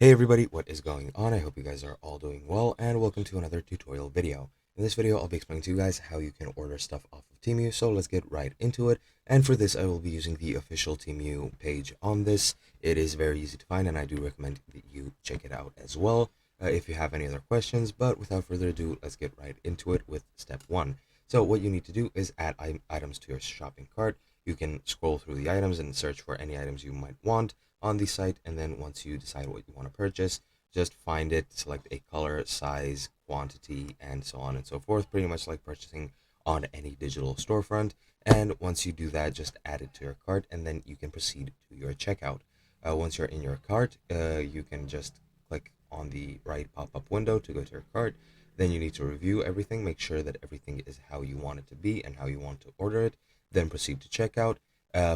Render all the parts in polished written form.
Hey everybody, what is going on? I hope you guys are all doing well, and welcome to another tutorial video. In this video, I'll be explaining to you guys how you can order stuff off of Temu, so let's get right into it. And for this, I will be using the official Temu page on this. It is very easy to find, and I do recommend that you check it out as well if you have any other questions. But without further ado, let's get right into it with step one. So what you need to do is add items to your shopping cart. You can scroll through the items and search for any items you might want on the site, and then once you decide what you want to purchase, just find it, select a color, size, quantity, and so on and so forth, pretty much like purchasing on any digital storefront. And once you do that, just add it to your cart, and then you can proceed to your checkout. Once you're in your cart, you can just click on the right pop-up window to go to your cart. Then you need to review everything, make sure that everything is how you want it to be and how you want to order it, then proceed to checkout.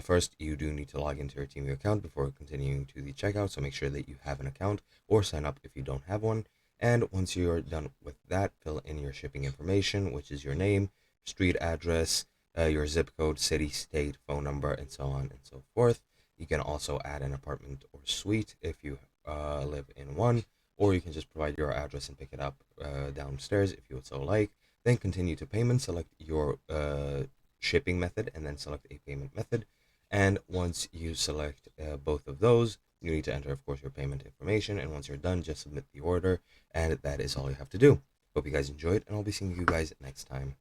First, you do need to log into your Temu account before continuing to the checkout, so make sure that you have an account or sign up if you don't have one. And once you're done with that, fill in your shipping information, which is your name, street address, your zip code, city, state, phone number, and so on and so forth. You can also add an apartment or suite if you live in one, or you can just provide your address and pick it up downstairs if you would so like. Then continue to payment, select your shipping method, and then select a payment method. And once you select both of those, you need to enter, of course, your payment information. And once you're done, just submit the order. And that is all you have to do. Hope you guys enjoyed, and I'll be seeing you guys next time.